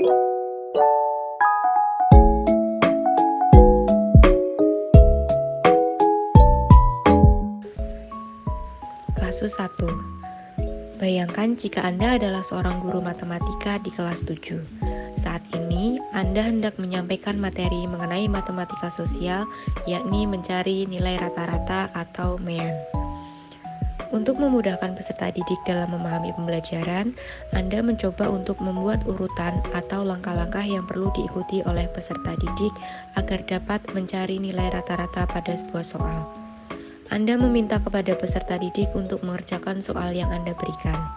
Kasus 1. Bayangkan jika Anda adalah seorang guru matematika di kelas 7. Saat ini, Anda hendak menyampaikan materi mengenai matematika sosial, yakni mencari nilai rata-rata atau mean. Untuk memudahkan peserta didik dalam memahami pembelajaran, Anda mencoba untuk membuat urutan atau langkah-langkah yang perlu diikuti oleh peserta didik agar dapat mencari nilai rata-rata pada sebuah soal. Anda meminta kepada peserta didik untuk mengerjakan soal yang Anda berikan.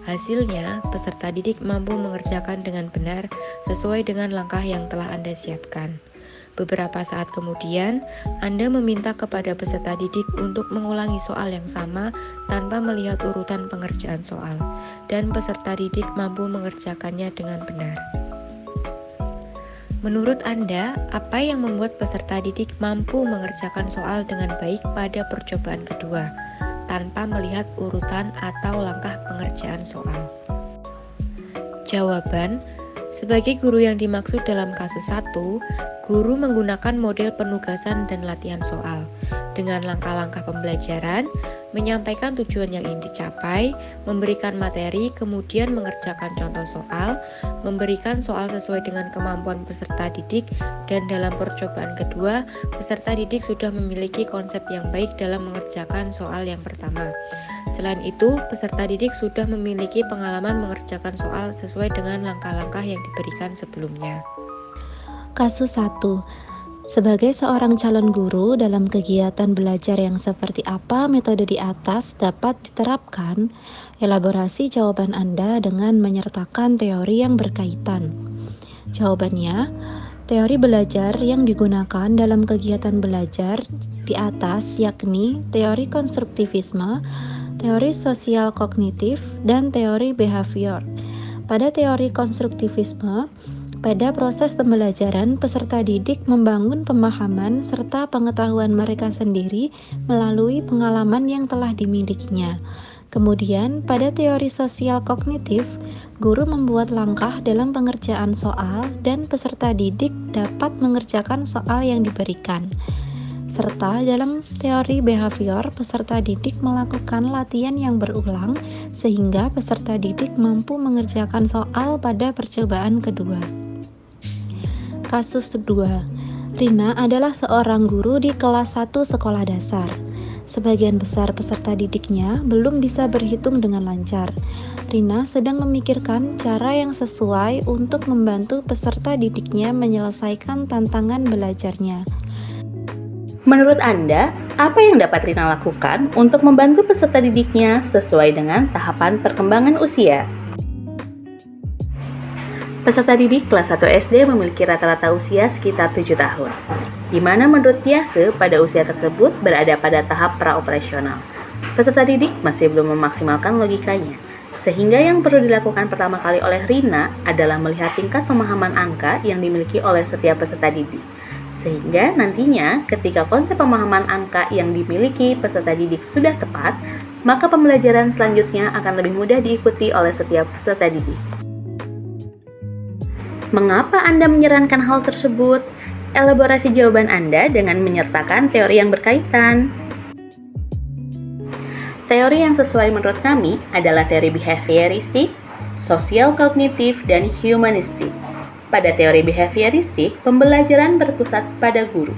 Hasilnya, peserta didik mampu mengerjakan dengan benar sesuai dengan langkah yang telah Anda siapkan. Beberapa saat kemudian, Anda meminta kepada peserta didik untuk mengulangi soal yang sama tanpa melihat urutan pengerjaan soal, dan peserta didik mampu mengerjakannya dengan benar. Menurut Anda, apa yang membuat peserta didik mampu mengerjakan soal dengan baik pada percobaan kedua, tanpa melihat urutan atau langkah pengerjaan soal? Jawaban, sebagai guru yang dimaksud dalam kasus 1, guru menggunakan model penugasan dan latihan soal dengan langkah-langkah pembelajaran, menyampaikan tujuan yang ingin dicapai, memberikan materi, kemudian mengerjakan contoh soal, memberikan soal sesuai dengan kemampuan peserta didik, dan dalam percobaan kedua, peserta didik sudah memiliki konsep yang baik dalam mengerjakan soal yang pertama. Selain itu, peserta didik sudah memiliki pengalaman mengerjakan soal sesuai dengan langkah-langkah yang diberikan sebelumnya. Kasus 1. Sebagai seorang calon guru, dalam kegiatan belajar yang seperti apa metode di atas dapat diterapkan? Elaborasi jawaban Anda dengan menyertakan teori yang berkaitan. Jawabannya, teori belajar yang digunakan dalam kegiatan belajar di atas yakni teori konstruktivisme, teori sosial kognitif, dan teori behavior. Pada teori konstruktivisme, pada proses pembelajaran, peserta didik membangun pemahaman serta pengetahuan mereka sendiri melalui pengalaman yang telah dimilikinya. Kemudian, pada teori sosial kognitif, guru membuat langkah dalam pengerjaan soal dan peserta didik dapat mengerjakan soal yang diberikan. Serta dalam teori behavior, peserta didik melakukan latihan yang berulang sehingga peserta didik mampu mengerjakan soal pada percobaan kedua. Kasus 2. Rina adalah seorang guru di kelas 1 sekolah dasar. Sebagian besar peserta didiknya belum bisa berhitung dengan lancar. Rina sedang memikirkan cara yang sesuai untuk membantu peserta didiknya menyelesaikan tantangan belajarnya. Menurut Anda, apa yang dapat Rina lakukan untuk membantu peserta didiknya sesuai dengan tahapan perkembangan usia? Peserta didik kelas 1 SD memiliki rata-rata usia sekitar 7 tahun, di mana menurut Piase pada usia tersebut berada pada tahap praoperasional. Peserta didik masih belum memaksimalkan logikanya, sehingga yang perlu dilakukan pertama kali oleh Rina adalah melihat tingkat pemahaman angka yang dimiliki oleh setiap peserta didik. Sehingga nantinya ketika konsep pemahaman angka yang dimiliki peserta didik sudah tepat, maka pembelajaran selanjutnya akan lebih mudah diikuti oleh setiap peserta didik. Mengapa Anda menyarankan hal tersebut? Elaborasi jawaban Anda dengan menyertakan teori yang berkaitan. Teori yang sesuai menurut kami adalah teori behavioristik, sosial kognitif, dan humanistik. Pada teori behavioristik, pembelajaran berpusat pada guru,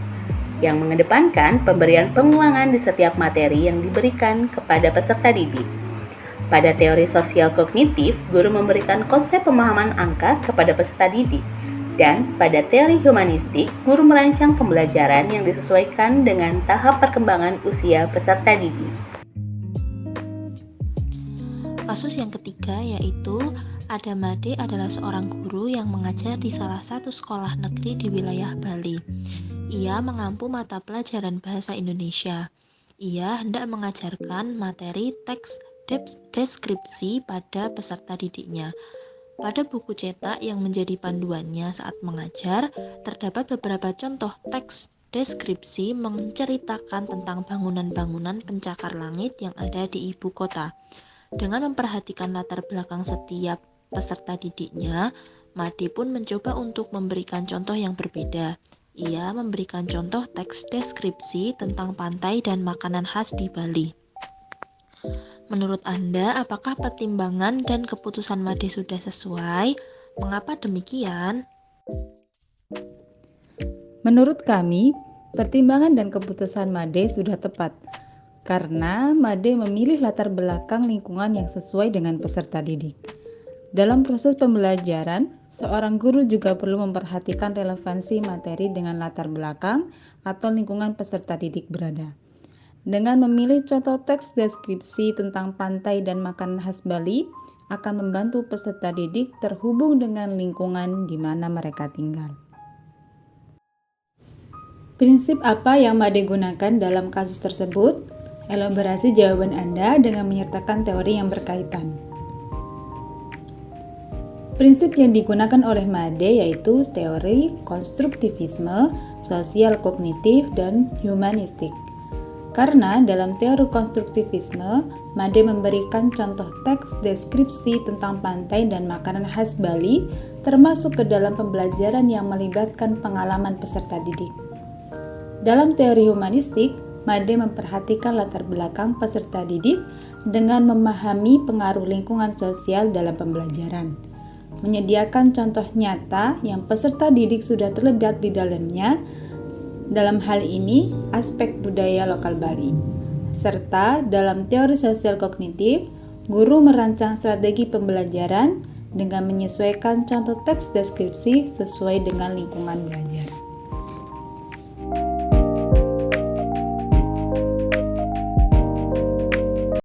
yang mengedepankan pemberian pengulangan di setiap materi yang diberikan kepada peserta didik. Pada teori sosial kognitif, guru memberikan konsep pemahaman angka kepada peserta didik. Dan pada teori humanistik, guru merancang pembelajaran yang disesuaikan dengan tahap perkembangan usia peserta didik. Kasus yang ketiga yaitu Adamade adalah seorang guru yang mengajar di salah satu sekolah negeri di wilayah Bali. Ia mengampu mata pelajaran bahasa Indonesia. Ia hendak mengajarkan materi teks deskripsi pada peserta didiknya. Pada buku cetak yang menjadi panduannya saat mengajar, terdapat beberapa contoh teks deskripsi menceritakan tentang bangunan-bangunan pencakar langit yang ada di ibu kota. Dengan memperhatikan latar belakang setiap peserta didiknya, Made pun mencoba untuk memberikan contoh yang berbeda. Ia memberikan contoh teks deskripsi tentang pantai dan makanan khas di Bali. Menurut Anda, apakah pertimbangan dan keputusan Made sudah sesuai? Mengapa demikian? Menurut kami, pertimbangan dan keputusan Made sudah tepat, karena Made memilih latar belakang lingkungan yang sesuai dengan peserta didik. Dalam proses pembelajaran, seorang guru juga perlu memperhatikan relevansi materi dengan latar belakang atau lingkungan peserta didik berada. Dengan memilih contoh teks deskripsi tentang pantai dan makanan khas Bali, akan membantu peserta didik terhubung dengan lingkungan di mana mereka tinggal. Prinsip apa yang Made gunakan dalam kasus tersebut? Elaborasi jawaban Anda dengan menyertakan teori yang berkaitan. Prinsip yang digunakan oleh Made yaitu teori konstruktivisme, sosial kognitif, dan humanistik. Karena dalam teori konstruktivisme, Made memberikan contoh teks deskripsi tentang pantai dan makanan khas Bali, termasuk ke dalam pembelajaran yang melibatkan pengalaman peserta didik. Dalam teori humanistik, Made memperhatikan latar belakang peserta didik dengan memahami pengaruh lingkungan sosial dalam pembelajaran, menyediakan contoh nyata yang peserta didik sudah terlibat di dalamnya, dalam hal ini aspek budaya lokal Bali. Serta dalam teori sosial kognitif, guru merancang strategi pembelajaran dengan menyesuaikan contoh teks deskripsi sesuai dengan lingkungan belajar.